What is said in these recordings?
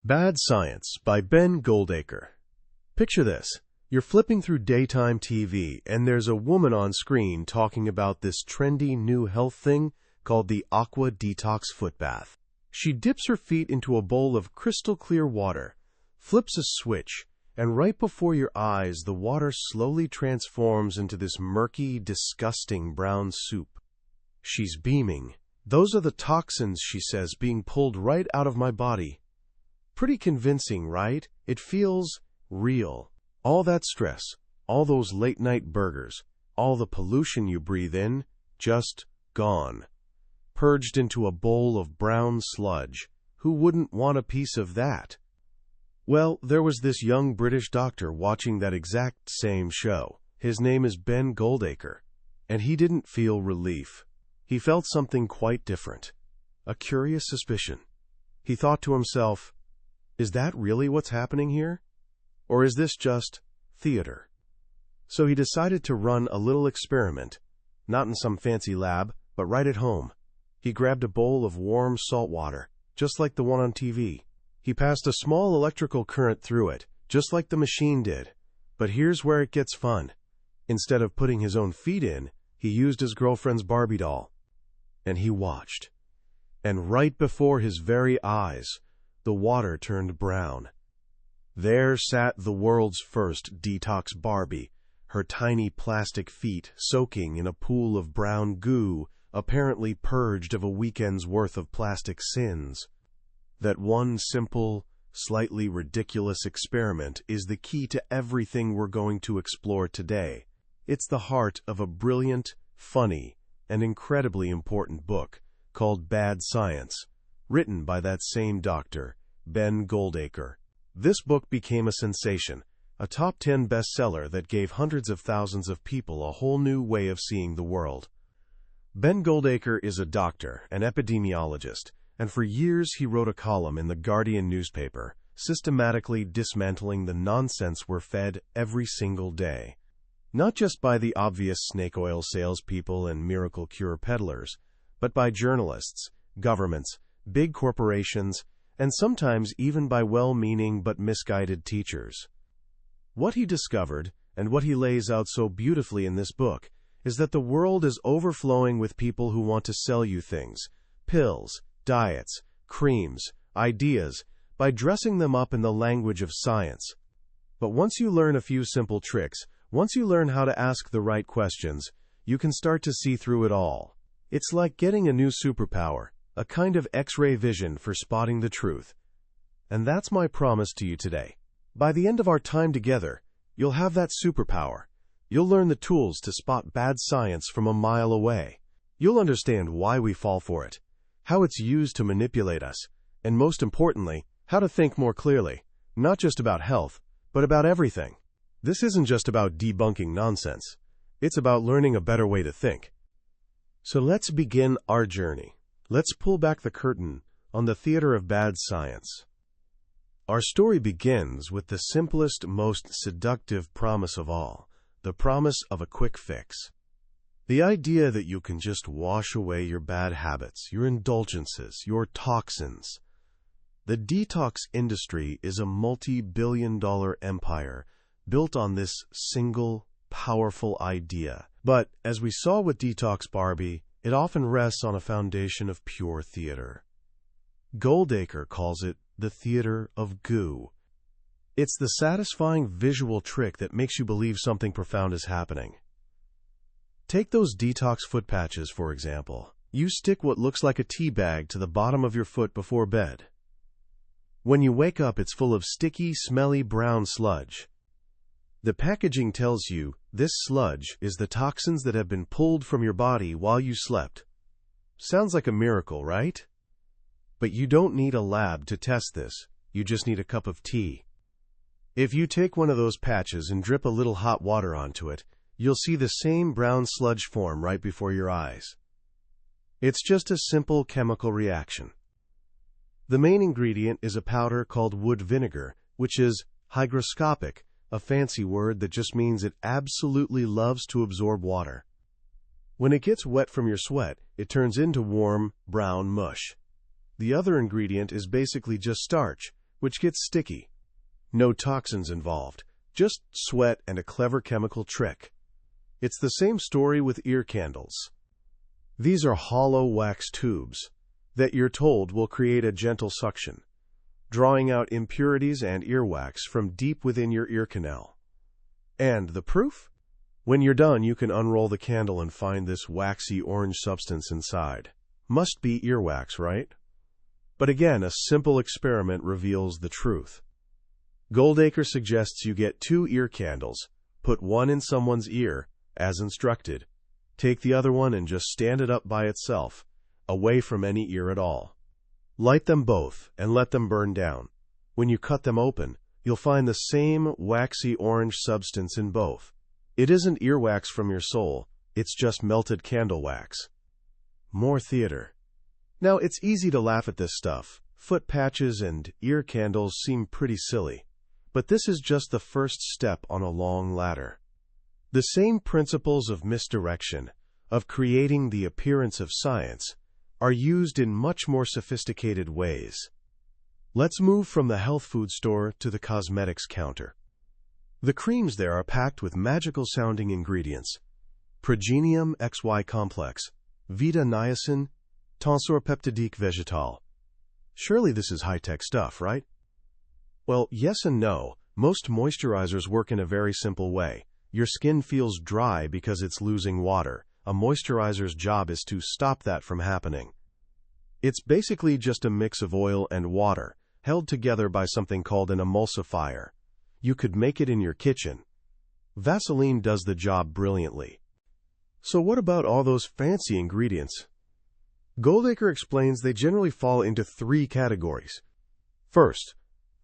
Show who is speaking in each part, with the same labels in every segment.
Speaker 1: Bad Science by Ben Goldacre. Picture this. You're flipping through daytime TV, and there's a woman on screen talking about this trendy new health thing called the Aqua Detox Foot Bath. She dips her feet into a bowl of crystal clear water, flips a switch, and right before your eyes, the water slowly transforms into this murky, disgusting brown soup. She's beaming. "Those are the toxins," she says, "being pulled right out of my body." Pretty convincing, right? It feels real. All that stress, all those late-night burgers, all the pollution you breathe in, just gone. Purged into a bowl of brown sludge. Who wouldn't want a piece of that? Well, there was this young British doctor watching that exact same show. His name is Ben Goldacre, and he didn't feel relief. He felt something quite different. A curious suspicion. He thought to himself, is that really what's happening here? Or is this just theater? So he decided to run a little experiment, not in some fancy lab, but right at home. He grabbed a bowl of warm salt water, just like the one on TV. He passed a small electrical current through it, just like the machine did. But here's where it gets fun. Instead of putting his own feet in, he used his girlfriend's Barbie doll. And he watched. And right before his very eyes, the water turned brown. There sat the world's first detox Barbie, her tiny plastic feet soaking in a pool of brown goo, apparently purged of a weekend's worth of plastic sins. That one simple, slightly ridiculous experiment is the key to everything we're going to explore today. It's the heart of a brilliant, funny, and incredibly important book called Bad Science, written by that same doctor, Ben Goldacre. This book became a sensation, a top 10 bestseller that gave hundreds of thousands of people a whole new way of seeing the world. Ben Goldacre is a doctor, an epidemiologist, and for years he wrote a column in the Guardian newspaper, systematically dismantling the nonsense we're fed every single day. Not just by the obvious snake oil salespeople and miracle cure peddlers, but by journalists, governments, big corporations, and sometimes even by well-meaning but misguided teachers. What he discovered, and what he lays out so beautifully in this book, is that the world is overflowing with people who want to sell you things, pills, diets, creams, ideas, by dressing them up in the language of science. But once you learn a few simple tricks, once you learn how to ask the right questions, you can start to see through it all. It's like getting a new superpower, a kind of X-ray vision for spotting the truth. And that's my promise to you today. By the end of our time together, you'll have that superpower. You'll learn the tools to spot bad science from a mile away. You'll understand why we fall for it, how it's used to manipulate us, and most importantly, how to think more clearly, not just about health, but about everything. This isn't just about debunking nonsense. It's about learning a better way to think. So let's begin our journey. Let's pull back the curtain on the theater of bad science. Our story begins with the simplest, most seductive promise of all, the promise of a quick fix. The idea that you can just wash away your bad habits, your indulgences, your toxins. The detox industry is a multi-billion-dollar empire built on this single, powerful idea. But, as we saw with Detox Barbie, it often rests on a foundation of pure theater. Goldacre calls it the theater of goo. It's the satisfying visual trick that makes you believe something profound is happening. Take those detox foot patches, for example. You stick what looks like a tea bag to the bottom of your foot before bed. When you wake up, it's full of sticky, smelly brown sludge. The packaging tells you this sludge is the toxins that have been pulled from your body while you slept. Sounds like a miracle, right? But you don't need a lab to test this. You just need a cup of tea. If you take one of those patches and drip a little hot water onto it, you'll see the same brown sludge form right before your eyes. It's just a simple chemical reaction. The main ingredient is a powder called wood vinegar, which is hygroscopic, a fancy word that just means it absolutely loves to absorb water. When it gets wet from your sweat, it turns into warm, brown mush. The other ingredient is basically just starch, which gets sticky. No toxins involved, just sweat and a clever chemical trick. It's the same story with ear candles. These are hollow wax tubes that you're told will create a gentle suction, drawing out impurities and earwax from deep within your ear canal. And the proof? When you're done, you can unroll the candle and find this waxy orange substance inside. Must be earwax, right? But again, a simple experiment reveals the truth. Goldacre suggests you get 2 ear candles, put one in someone's ear, as instructed. Take the other one and just stand it up by itself, away from any ear at all. Light them both and let them burn down. When you cut them open, you'll find the same waxy orange substance in both. It isn't earwax from your soul, it's just melted candle wax. More theater. Now, it's easy to laugh at this stuff. Foot patches and ear candles seem pretty silly. But this is just the first step on a long ladder. The same principles of misdirection, of creating the appearance of science, are used in much more sophisticated ways. Let's move from the health food store to the cosmetics counter. The creams there are packed with magical-sounding ingredients: progenium XY complex, vita niacin, tonsor peptidique végétal. Surely this is high-tech stuff, right? Well, yes and no. Most moisturizers work in a very simple way. Your skin feels dry because it's losing water. A moisturizer's job is to stop that from happening. It's basically just a mix of oil and water, held together by something called an emulsifier. You could make it in your kitchen. Vaseline does the job brilliantly. So what about all those fancy ingredients? Goldacre explains they generally fall into 3 categories. First,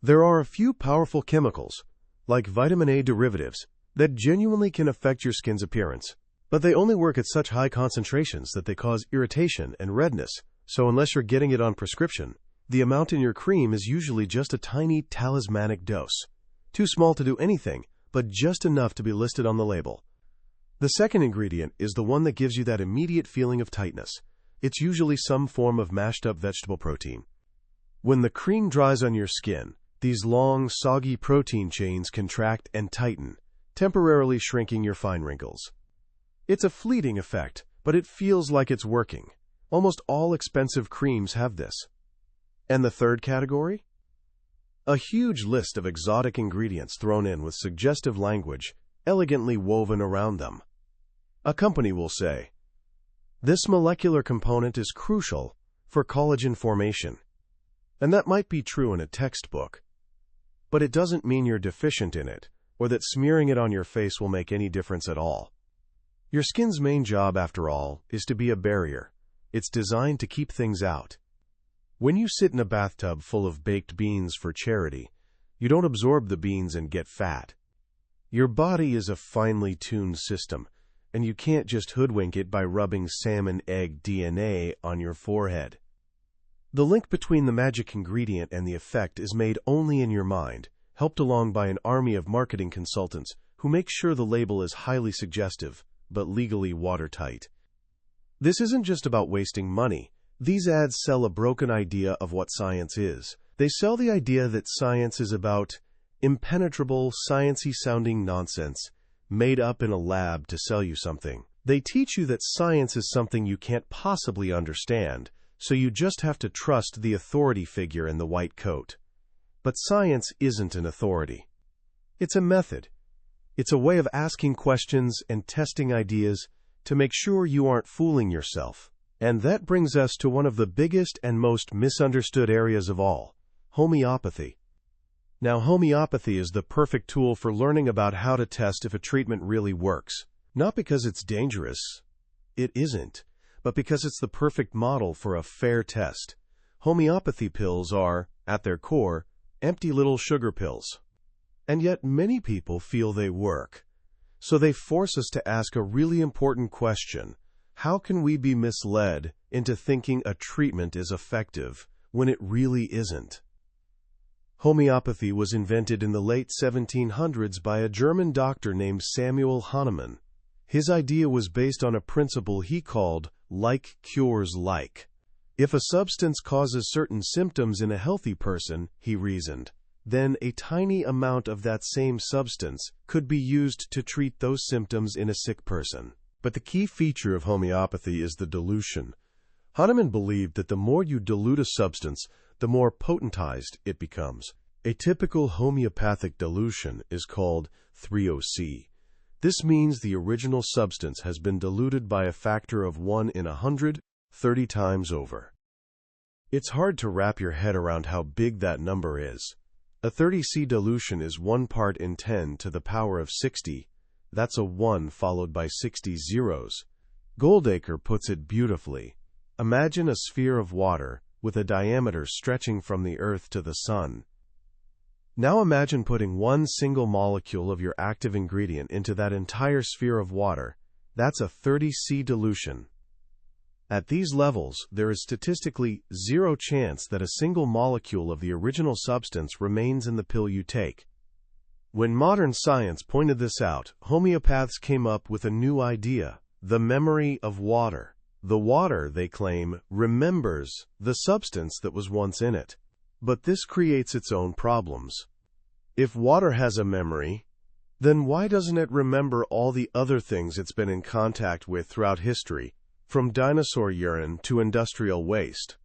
Speaker 1: there are a few powerful chemicals, like vitamin A derivatives, that genuinely can affect your skin's appearance. But they only work at such high concentrations that they cause irritation and redness, so unless you're getting it on prescription, the amount in your cream is usually just a tiny talismanic dose. Too small to do anything, but just enough to be listed on the label. The second ingredient is the one that gives you that immediate feeling of tightness. It's usually some form of mashed-up vegetable protein. When the cream dries on your skin, these long, soggy protein chains contract and tighten, temporarily shrinking your fine wrinkles. It's a fleeting effect, but it feels like it's working. Almost all expensive creams have this. And the third category? A huge list of exotic ingredients thrown in with suggestive language, elegantly woven around them. A company will say, "This molecular component is crucial for collagen formation." And that might be true in a textbook, but it doesn't mean you're deficient in it, or that smearing it on your face will make any difference at all. Your skin's main job, after all, is to be a barrier. It's designed to keep things out. When you sit in a bathtub full of baked beans for charity, you don't absorb the beans and get fat. Your body is a finely tuned system, and you can't just hoodwink it by rubbing salmon egg DNA on your forehead. The link between the magic ingredient and the effect is made only in your mind, helped along by an army of marketing consultants who make sure the label is highly suggestive, but legally watertight. This isn't just about wasting money. These ads sell a broken idea of what science is. They sell the idea that science is about impenetrable, sciencey-sounding nonsense made up in a lab to sell you something. They teach you that science is something you can't possibly understand, so you just have to trust the authority figure in the white coat. But science isn't an authority. It's a method. It's a way of asking questions and testing ideas to make sure you aren't fooling yourself. And that brings us to one of the biggest and most misunderstood areas of all, homeopathy. Now, homeopathy is the perfect tool for learning about how to test if a treatment really works. Not because it's dangerous. It isn't. But because it's the perfect model for a fair test. Homeopathy pills are, at their core, empty little sugar pills. And yet many people feel they work. So they force us to ask a really important question. How can we be misled into thinking a treatment is effective when it really isn't? Homeopathy was invented in the late 1700s by a German doctor named Samuel Hahnemann. His idea was based on a principle he called like cures like. If a substance causes certain symptoms in a healthy person, he reasoned, then a tiny amount of that same substance could be used to treat those symptoms in a sick person. But the key feature of homeopathy is the dilution. Hahnemann believed that the more you dilute a substance, the more potentized it becomes. A typical homeopathic dilution is called 3OC. This means the original substance has been diluted by a factor of 1 in 100, 30 times over. It's hard to wrap your head around how big that number is. A 30C dilution is 1 part in 10 to the power of 60. That's a 1 followed by 60 zeros. Goldacre puts it beautifully. Imagine a sphere of water with a diameter stretching from the Earth to the Sun. Now imagine putting one single molecule of your active ingredient into that entire sphere of water. That's a 30C dilution. At these levels, there is statistically zero chance that a single molecule of the original substance remains in the pill you take. When modern science pointed this out, homeopaths came up with a new idea, the memory of water. The water, they claim, remembers the substance that was once in it. But this creates its own problems. If water has a memory, then why doesn't it remember all the other things it's been in contact with throughout history, from dinosaur urine to industrial waste?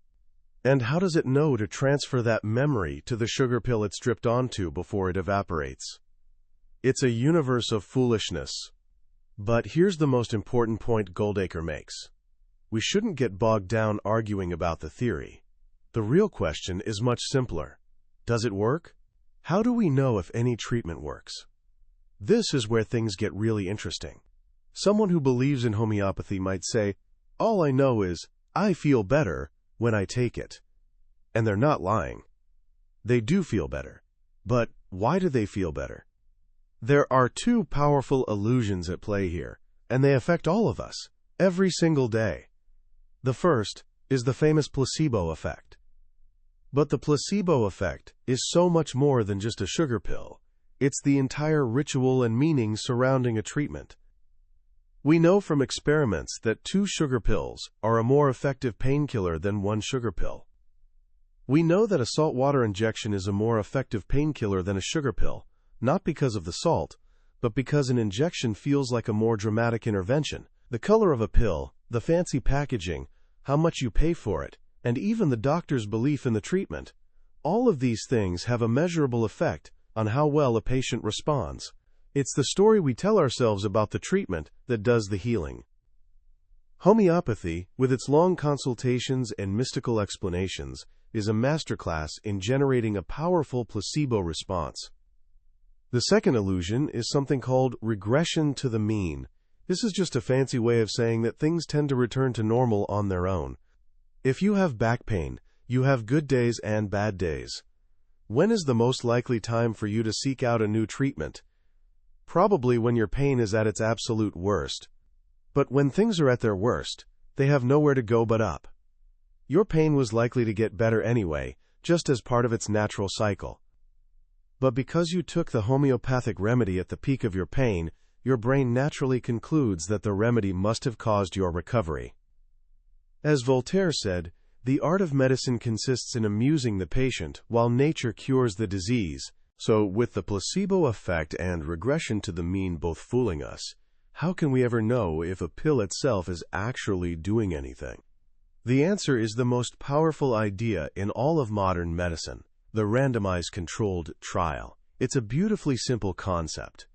Speaker 1: And how does it know to transfer that memory to the sugar pill it's dripped onto before it evaporates? It's a universe of foolishness. But here's the most important point Goldacre makes. We shouldn't get bogged down arguing about the theory. The real question is much simpler. Does it work? How do we know if any treatment works? This is where things get really interesting. Someone who believes in homeopathy might say, "All I know is I feel better when I take it." And they're not lying. They do feel better. But why do they feel better? There are two powerful illusions at play here, and they affect all of us, every single day. The first is the famous placebo effect. But the placebo effect is so much more than just a sugar pill. It's the entire ritual and meaning surrounding a treatment. We know from experiments that 2 sugar pills are a more effective painkiller than 1 sugar pill. We know that a saltwater injection is a more effective painkiller than a sugar pill, not because of the salt, but because an injection feels like a more dramatic intervention. The color of a pill, the fancy packaging, how much you pay for it, and even the doctor's belief in the treatment, all of these things have a measurable effect on how well a patient responds. It's the story we tell ourselves about the treatment that does the healing. Homeopathy, with its long consultations and mystical explanations, is a masterclass in generating a powerful placebo response. The second illusion is something called regression to the mean. This is just a fancy way of saying that things tend to return to normal on their own. If you have back pain, you have good days and bad days. When is the most likely time for you to seek out a new treatment? Probably when your pain is at its absolute worst. But when things are at their worst, they have nowhere to go but up. Your pain was likely to get better anyway, just as part of its natural cycle. But because you took the homeopathic remedy at the peak of your pain, your brain naturally concludes that the remedy must have caused your recovery. As Voltaire said, the art of medicine consists in amusing the patient while nature cures the disease. So, with the placebo effect and regression to the mean both fooling us, how can we ever know if a pill itself is actually doing anything? The answer is the most powerful idea in all of modern medicine, the randomized controlled trial. It's a beautifully simple concept.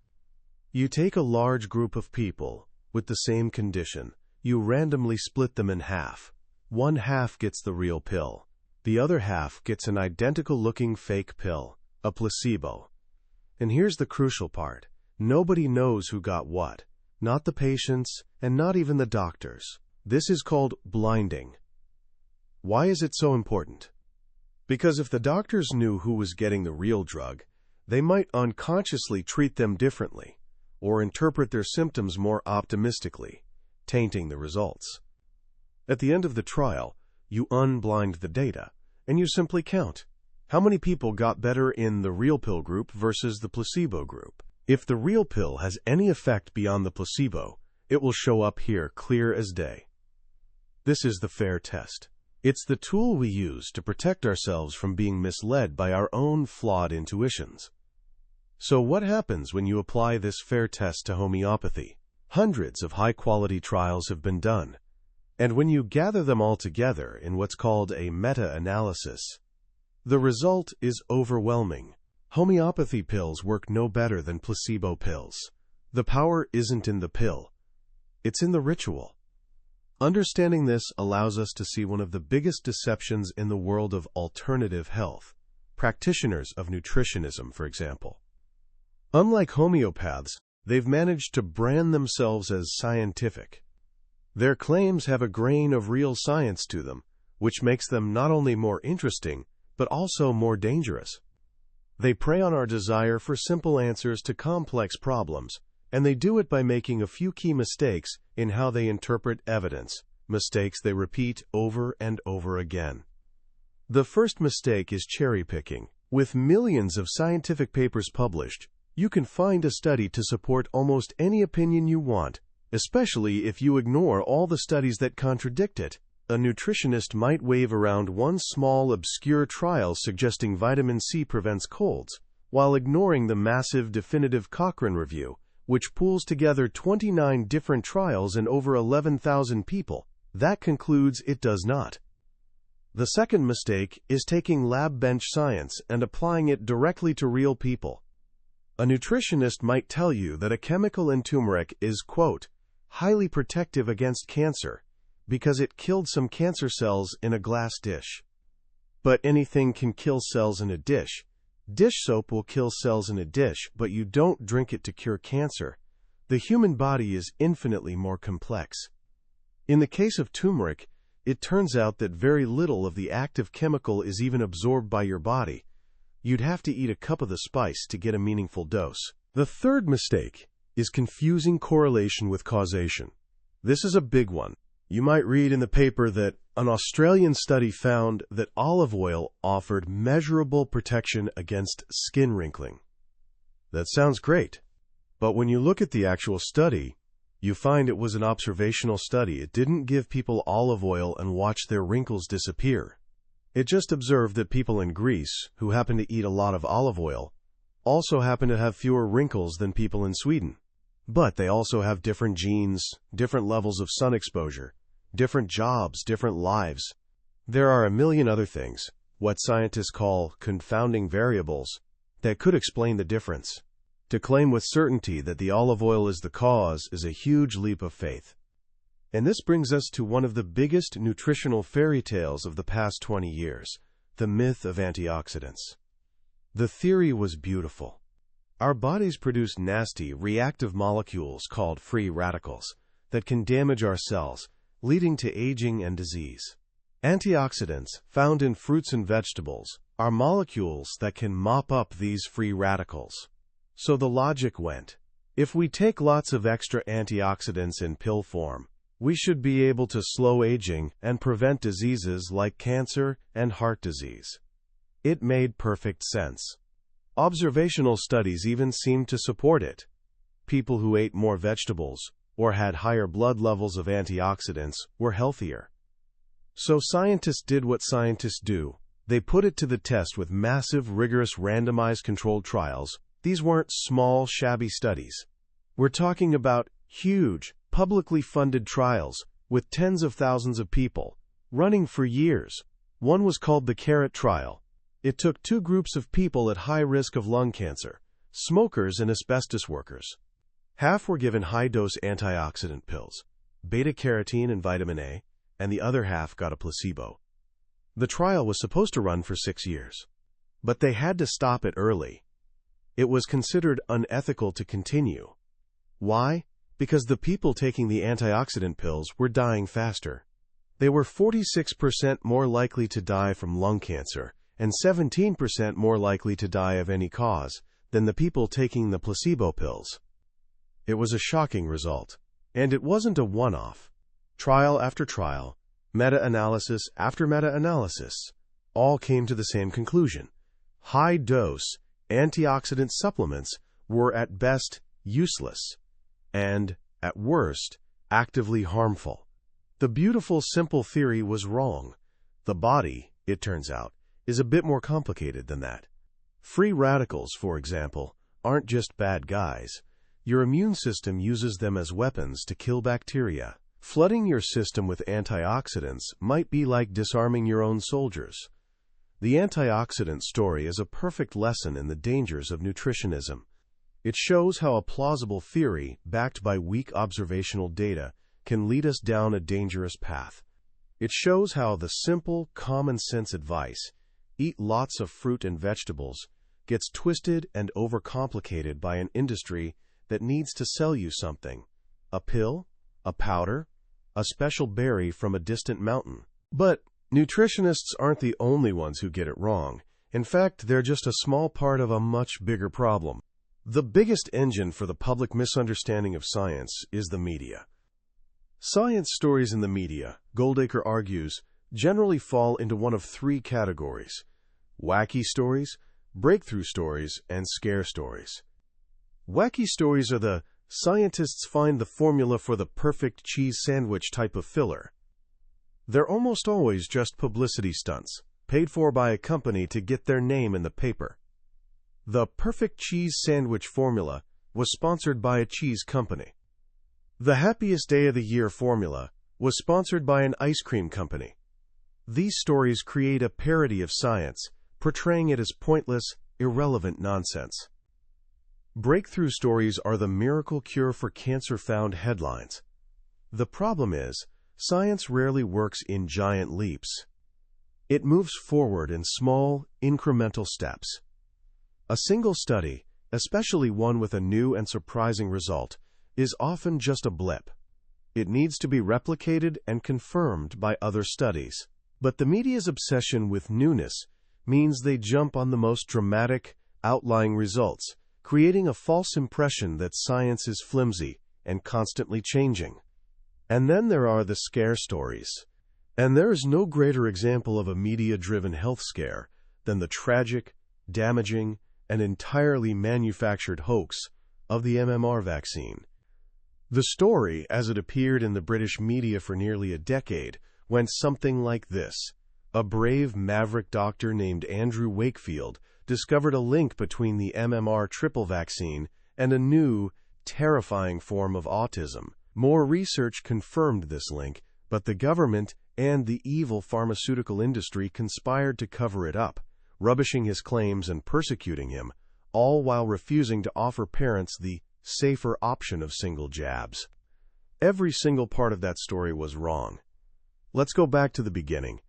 Speaker 1: You take a large group of people with the same condition. You randomly split them in half. One half gets the real pill. The other half gets an identical-looking fake pill, a placebo. And here's the crucial part. Nobody knows who got what. Not the patients, and not even the doctors. This is called blinding. Why is it so important? Because if the doctors knew who was getting the real drug, they might unconsciously treat them differently, or interpret their symptoms more optimistically, tainting the results. At the end of the trial, you unblind the data, and you simply count. How many people got better in the real pill group versus the placebo group? If the real pill has any effect beyond the placebo, it will show up here clear as day. This is the fair test. It's the tool we use to protect ourselves from being misled by our own flawed intuitions. So what happens when you apply this fair test to homeopathy? Hundreds of high-quality trials have been done, and when you gather them all together in what's called a meta-analysis, the result is overwhelming. Homeopathy pills work no better than placebo pills. The power isn't in the pill, it's in the ritual. Understanding this allows us to see one of the biggest deceptions in the world of alternative health, practitioners of nutritionism, for example. Unlike homeopaths, they've managed to brand themselves as scientific. Their claims have a grain of real science to them, which makes them not only more interesting, but also more dangerous. They prey on our desire for simple answers to complex problems, and they do it by making a few key mistakes in how they interpret evidence, mistakes they repeat over and over again. The first mistake is cherry-picking. With millions of scientific papers published, you can find a study to support almost any opinion you want, especially if you ignore all the studies that contradict it. A nutritionist might wave around one small, obscure trial suggesting vitamin C prevents colds, while ignoring the massive definitive Cochrane review, which pools together 29 different trials and over 11,000 people, that concludes it does not. The second mistake is taking lab bench science and applying it directly to real people. A nutritionist might tell you that a chemical in turmeric is, quote, highly protective against cancer, because it killed some cancer cells in a glass dish. But anything can kill cells in a dish. Dish soap will kill cells in a dish, but you don't drink it to cure cancer. The human body is infinitely more complex. In the case of turmeric, it turns out that very little of the active chemical is even absorbed by your body. You'd have to eat a cup of the spice to get a meaningful dose. The third mistake is confusing correlation with causation. This is a big one. You might read in the paper that an Australian study found that olive oil offered measurable protection against skin wrinkling. That sounds great, but when you look at the actual study, you find it was an observational study. It didn't give people olive oil and watch their wrinkles disappear. It just observed that people in Greece, who happen to eat a lot of olive oil, also happen to have fewer wrinkles than people in Sweden. But they also have different genes, different levels of sun exposure, different jobs, different lives. There are a million other things, what scientists call confounding variables, that could explain the difference. To claim with certainty that the olive oil is the cause is a huge leap of faith. And this brings us to one of the biggest nutritional fairy tales of the past 20 years, the myth of antioxidants. The theory was beautiful. Our bodies produce nasty, reactive molecules called free radicals that can damage our cells, leading to aging and disease. Antioxidants, found in fruits and vegetables, are molecules that can mop up these free radicals. So the logic went, if we take lots of extra antioxidants in pill form, we should be able to slow aging and prevent diseases like cancer and heart disease. It made perfect sense. Observational studies even seemed to support it. People who ate more vegetables or had higher blood levels of antioxidants were healthier. So scientists did what scientists do. They put it to the test with massive, rigorous, randomized controlled trials. These weren't small, shabby studies. We're talking about huge, publicly funded trials with tens of thousands of people, running for years. One was called the Carrot Trial. It took two groups of people at high risk of lung cancer, smokers and asbestos workers. Half were given high-dose antioxidant pills, beta-carotene and vitamin A, and the other half got a placebo. The trial was supposed to run for 6 years, but they had to stop it early. It was considered unethical to continue. Why? Because the people taking the antioxidant pills were dying faster. They were 46% more likely to die from lung cancer and 17% more likely to die of any cause than the people taking the placebo pills. It was a shocking result, and it wasn't a one-off. Trial after trial, meta-analysis after meta-analysis, all came to the same conclusion. High-dose antioxidant supplements were at best useless and, at worst, actively harmful. The beautiful, simple theory was wrong. The body, it turns out, is a bit more complicated than that. Free radicals, for example, aren't just bad guys. Your immune system uses them as weapons to kill bacteria. Flooding your system with antioxidants might be like disarming your own soldiers. The antioxidant story is a perfect lesson in the dangers of nutritionism. It shows how a plausible theory, backed by weak observational data, can lead us down a dangerous path. It shows how the simple, common-sense advice, eat lots of fruit and vegetables, gets twisted and overcomplicated by an industry that needs to sell you something. A pill? A powder? A special berry from a distant mountain. But nutritionists aren't the only ones who get it wrong. In fact, they're just a small part of a much bigger problem. The biggest engine for the public misunderstanding of science is the media. Science stories in the media, Goldacre argues, generally fall into one of three categories: wacky stories, breakthrough stories, and scare stories. Wacky stories are the scientists find the formula for the perfect cheese sandwich type of filler. They're almost always just publicity stunts, paid for by a company to get their name in the paper. The perfect cheese sandwich formula was sponsored by a cheese company. The happiest day of the year formula was sponsored by an ice cream company. These stories create a parody of science, portraying it as pointless, irrelevant nonsense. Breakthrough stories are the miracle cure for cancer-found headlines. The problem is, science rarely works in giant leaps. It moves forward in small, incremental steps. A single study, especially one with a new and surprising result, is often just a blip. It needs to be replicated and confirmed by other studies. But the media's obsession with newness means they jump on the most dramatic, outlying results, creating a false impression that science is flimsy and constantly changing. And then there are the scare stories. And there is no greater example of a media-driven health scare than the tragic, damaging, and entirely manufactured hoax of the MMR vaccine. The story, as it appeared in the British media for nearly a decade, went something like this. A brave maverick doctor named Andrew Wakefield discovered a link between the MMR triple vaccine and a new, terrifying form of autism. More research confirmed this link, but the government and the evil pharmaceutical industry conspired to cover it up, rubbishing his claims and persecuting him, all while refusing to offer parents the safer option of single jabs. Every single part of that story was wrong. Let's go back to the beginning.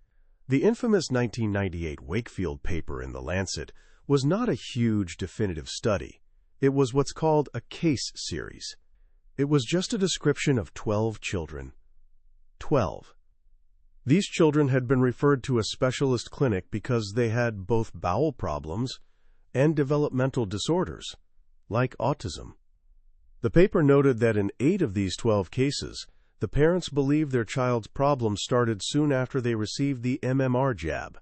Speaker 1: The infamous 1998 Wakefield paper in The Lancet was not a huge definitive study. It was what's called a case series. It was just a description of 12 children. 12. These children had been referred to a specialist clinic because they had both bowel problems and developmental disorders, like autism. The paper noted that in 8 of these 12 cases, the parents believed their child's problems started soon after they received the MMR jab.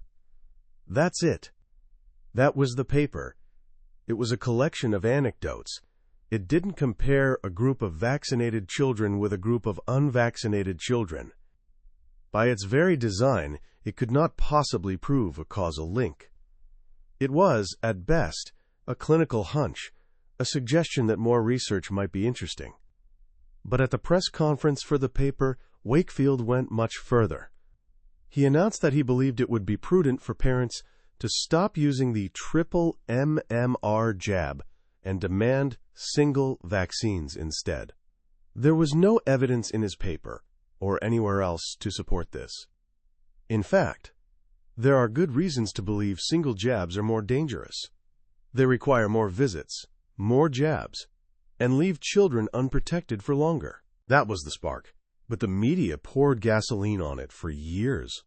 Speaker 1: That's it. That was the paper. It was a collection of anecdotes. It didn't compare a group of vaccinated children with a group of unvaccinated children. By its very design, it could not possibly prove a causal link. It was, at best, a clinical hunch, a suggestion that more research might be interesting. But at the press conference for the paper, Wakefield went much further. He announced that he believed it would be prudent for parents to stop using the triple MMR jab and demand single vaccines instead. There was no evidence in his paper, or anywhere else, to support this. In fact, there are good reasons to believe single jabs are more dangerous. They require more visits, more jabs, and leave children unprotected for longer. That was the spark, but the media poured gasoline on it for years.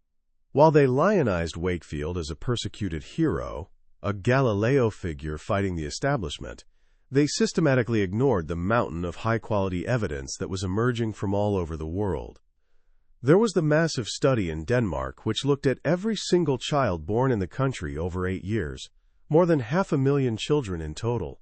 Speaker 1: While they lionized Wakefield as a persecuted hero, a Galileo figure fighting the establishment, they systematically ignored the mountain of high-quality evidence that was emerging from all over the world. There was the massive study in Denmark which looked at every single child born in the country over 8 years, more than 500,000 children in total.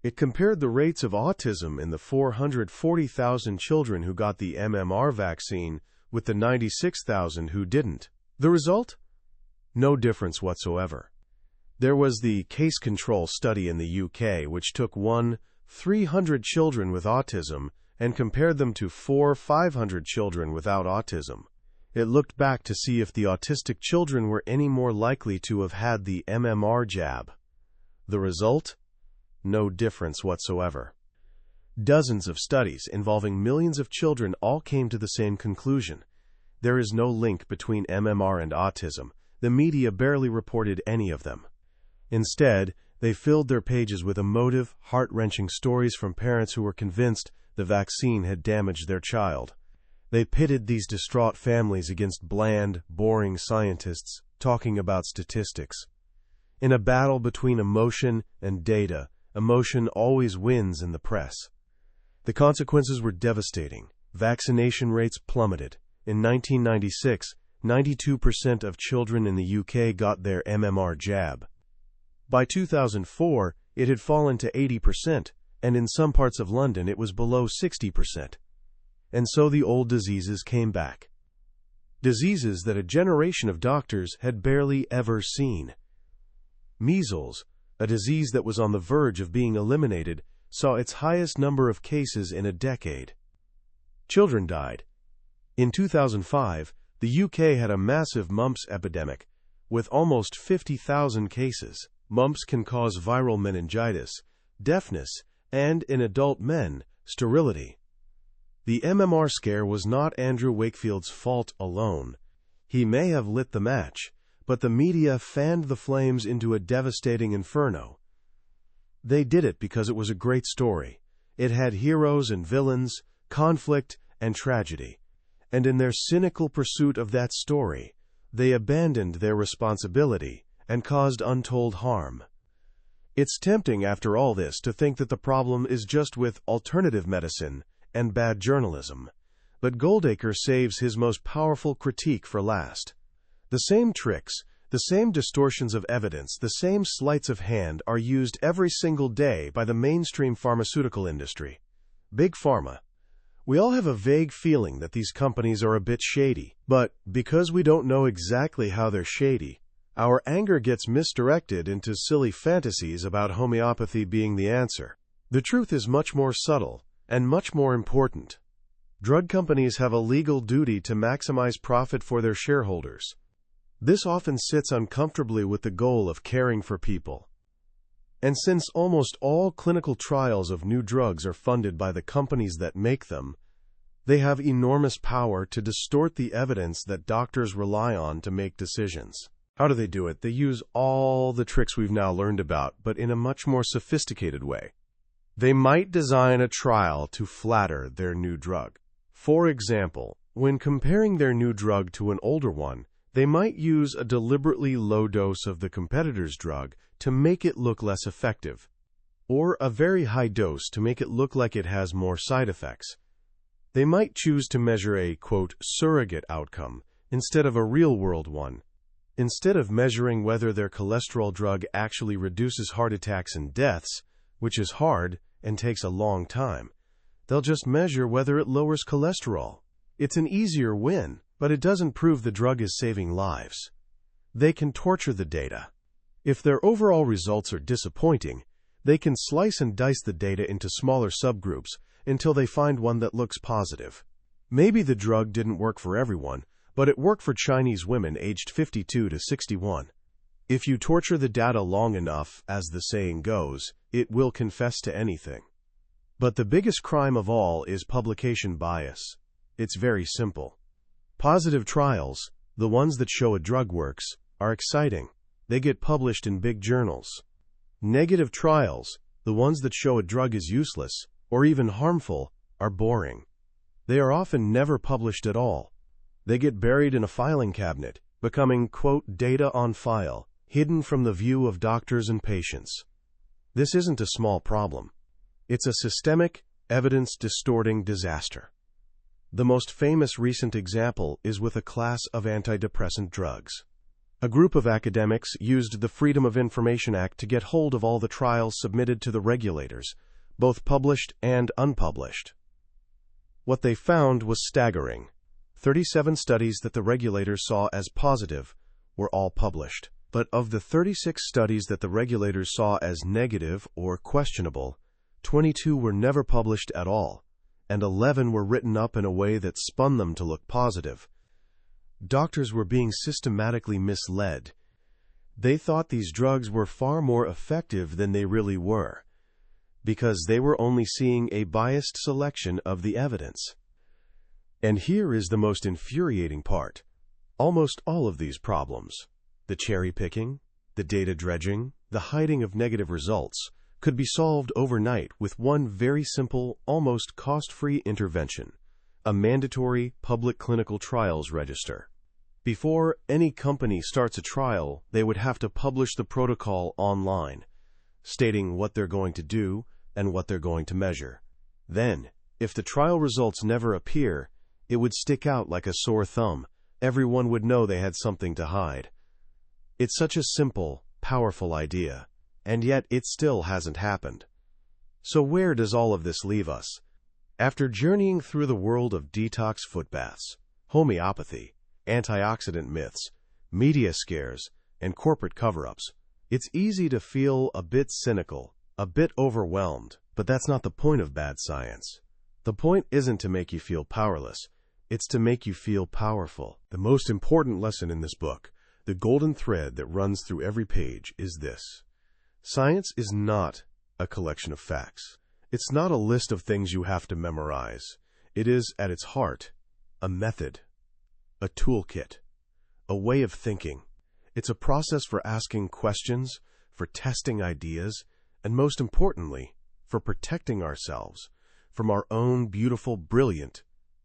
Speaker 1: It compared the rates of autism in the 440,000 children who got the MMR vaccine with the 96,000 who didn't. The result? No difference whatsoever. There was the case control study in the UK, which took 300 children with autism and compared them to 500 children without autism. It looked back to see if the autistic children were any more likely to have had the MMR jab. The result? No difference whatsoever. Dozens of studies involving millions of children all came to the same conclusion. There is no link between MMR and autism. The media barely reported any of them. Instead, they filled their pages with emotive, heart-wrenching stories from parents who were convinced the vaccine had damaged their child. They pitted these distraught families against bland, boring scientists talking about statistics. In a battle between emotion and data, emotion always wins in the press. The consequences were devastating. Vaccination rates plummeted. In 1996, 92% of children in the UK got their MMR jab. By 2004, it had fallen to 80%, and in some parts of London it was below 60%. And so the old diseases came back. Diseases that a generation of doctors had barely ever seen. Measles, a disease that was on the verge of being eliminated, saw its highest number of cases in a decade. Children died. In 2005, the UK had a massive mumps epidemic, with almost 50,000 cases. Mumps can cause viral meningitis, deafness, and, in adult men, sterility. The MMR scare was not Andrew Wakefield's fault alone. He may have lit the match, but the media fanned the flames into a devastating inferno. They did it because it was a great story. It had heroes and villains, conflict and tragedy. And in their cynical pursuit of that story, they abandoned their responsibility and caused untold harm. It's tempting after all this to think that the problem is just with alternative medicine and bad journalism. But Goldacre saves his most powerful critique for last. The same tricks, the same distortions of evidence, the same sleights of hand are used every single day by the mainstream pharmaceutical industry. Big Pharma. We all have a vague feeling that these companies are a bit shady, but because we don't know exactly how they're shady, our anger gets misdirected into silly fantasies about homeopathy being the answer. The truth is much more subtle and much more important. Drug companies have a legal duty to maximize profit for their shareholders. This often sits uncomfortably with the goal of caring for people. And since almost all clinical trials of new drugs are funded by the companies that make them, they have enormous power to distort the evidence that doctors rely on to make decisions. How do they do it? They use all the tricks we've now learned about, but in a much more sophisticated way. They might design a trial to flatter their new drug. For example, when comparing their new drug to an older one, they might use a deliberately low dose of the competitor's drug to make it look less effective, or a very high dose to make it look like it has more side effects. They might choose to measure a, quote, surrogate outcome instead of a real-world one. Instead of measuring whether their cholesterol drug actually reduces heart attacks and deaths, which is hard and takes a long time, they'll just measure whether it lowers cholesterol. It's an easier win, but it doesn't prove the drug is saving lives. They can torture the data. If their overall results are disappointing, they can slice and dice the data into smaller subgroups until they find one that looks positive. Maybe the drug didn't work for everyone, but it worked for Chinese women aged 52 to 61. If you torture the data long enough, as the saying goes, it will confess to anything. But the biggest crime of all is publication bias. It's very simple. Positive trials, the ones that show a drug works, are exciting. They get published in big journals. Negative trials, the ones that show a drug is useless, or even harmful, are boring. They are often never published at all. They get buried in a filing cabinet, becoming, quote, data on file, hidden from the view of doctors and patients. This isn't a small problem. It's a systemic, evidence-distorting disaster. The most famous recent example is with a class of antidepressant drugs. A group of academics used the Freedom of Information Act to get hold of all the trials submitted to the regulators, both published and unpublished. What they found was staggering. 37 studies that the regulators saw as positive were all published. But of the 36 studies that the regulators saw as negative or questionable, 22 were never published at all, and 11 were written up in a way that spun them to look positive. Doctors were being systematically misled. They thought these drugs were far more effective than they really were, because they were only seeing a biased selection of the evidence. And here is the most infuriating part. Almost all of these problems, the cherry-picking, the data dredging, the hiding of negative results, could be solved overnight with one very simple, almost cost-free intervention: a mandatory public clinical trials register. Before any company starts a trial, they would have to publish the protocol online, stating what they're going to do and what they're going to measure. Then, if the trial results never appear, it would stick out like a sore thumb. Everyone would know they had something to hide. It's such a simple, powerful idea, and yet it still hasn't happened. So where does all of this leave us? After journeying through the world of detox footbaths, homeopathy, antioxidant myths, media scares, and corporate cover-ups, it's easy to feel a bit cynical, a bit overwhelmed, but that's not the point of bad science. The point isn't to make you feel powerless. It's to make you feel powerful. The most important lesson in this book, the golden thread that runs through every page, is this: science is not a collection of facts. It's not a list of things you have to memorize. It is, at its heart, a method, a toolkit, a way of thinking. It's a process for asking questions, for testing ideas, and most importantly, for protecting ourselves from our own beautiful, brilliant,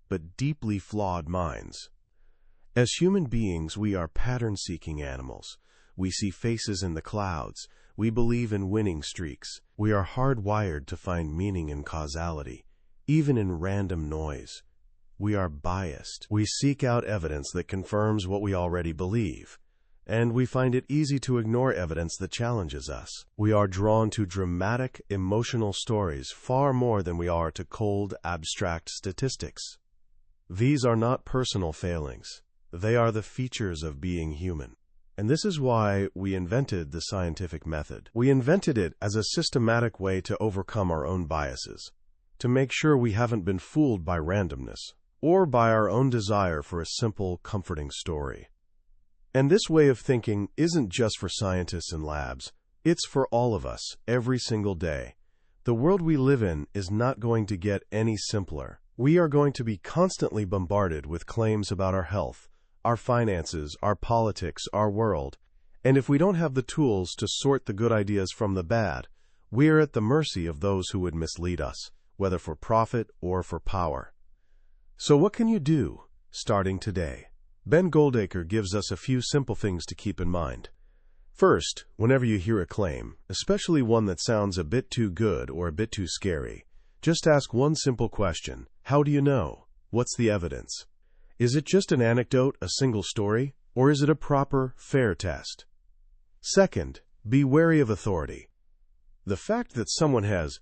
Speaker 1: but deeply flawed minds. As human beings, we are pattern-seeking animals. We see faces in the clouds. We believe in winning streaks. We are hardwired to find meaning in causality, even in random noise. We are biased. We seek out evidence that confirms what we already believe, and we find it easy to ignore evidence that challenges us. We are drawn to dramatic, emotional stories far more than we are to cold, abstract statistics. These are not personal failings. They are the features of being human. And this is why we invented the scientific method. We invented it as a systematic way to overcome our own biases, to make sure we haven't been fooled by randomness, or by our own desire for a simple, comforting story. And this way of thinking isn't just for scientists and labs. It's for all of us, every single day. The world we live in is not going to get any simpler. We are going to be constantly bombarded with claims about our health, our finances, our politics, our world. And if we don't have the tools to sort the good ideas from the bad, we're at the mercy of those who would mislead us, whether for profit or for power. So what can you do, starting today? Ben Goldacre gives us a few simple things to keep in mind. First, whenever you hear a claim, especially one that sounds a bit too good or a bit too scary, just ask one simple question: how do you know? What's the evidence? Is it just an anecdote, a single story, or is it a proper, fair test? Second, be wary of authority. The fact that someone has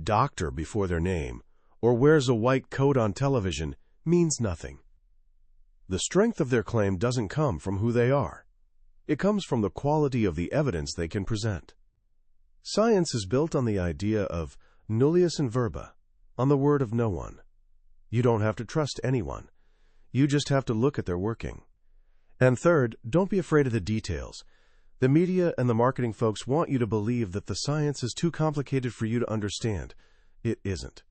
Speaker 1: "doctor" before their name or wears a white coat on television means nothing. The strength of their claim doesn't come from who they are. It comes from the quality of the evidence they can present. Science is built on the idea of nullius in verba, on the word of no one. You don't have to trust anyone. You just have to look at their working. And third, don't be afraid of the details. The media and the marketing folks want you to believe that the science is too complicated for you to understand. It isn't.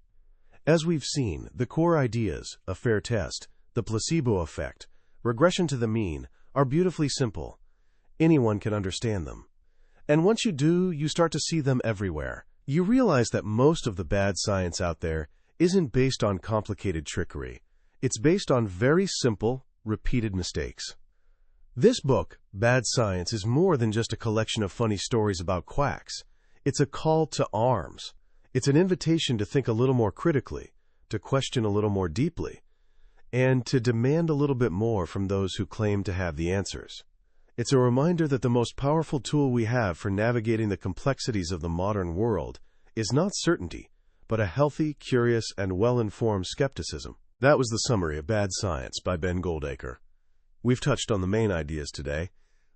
Speaker 1: As we've seen, the core ideas, a fair test, the placebo effect, regression to the mean, are beautifully simple. Anyone can understand them. And once you do, you start to see them everywhere. You realize that most of the bad science out there isn't based on complicated trickery. It's based on very simple, repeated mistakes. This book, Bad Science, is more than just a collection of funny stories about quacks. It's a call to arms. It's an invitation to think a little more critically, to question a little more deeply, and to demand a little bit more from those who claim to have the answers. It's a reminder that the most powerful tool we have for navigating the complexities of the modern world is not certainty, but a healthy, curious, and well-informed skepticism. That was the summary of Bad Science by Ben Goldacre. We've touched on the main ideas today.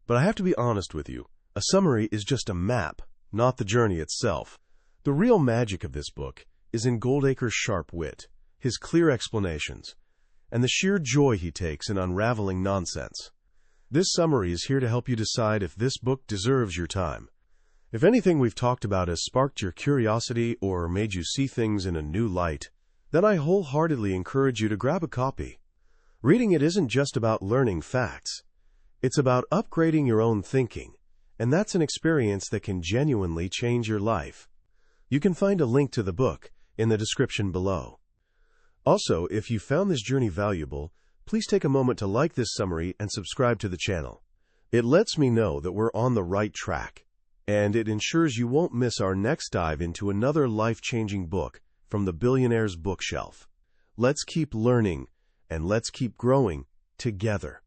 Speaker 1: But I have to be honest with you, a summary is just a map, not the journey itself. The real magic of this book is in Goldacre's sharp wit, his clear explanations, and the sheer joy he takes in unraveling nonsense. This summary is here to help you decide if this book deserves your time. If anything we've talked about has sparked your curiosity or made you see things in a new light, then I wholeheartedly encourage you to grab a copy. Reading it isn't just about learning facts. It's about upgrading your own thinking, and that's an experience that can genuinely change your life. You can find a link to the book in the description below. Also, if you found this journey valuable, please take a moment to like this summary and subscribe to the channel. It lets me know that we're on the right track, and it ensures you won't miss our next dive into another life-changing book from the billionaire's bookshelf. Let's keep learning, and let's keep growing together.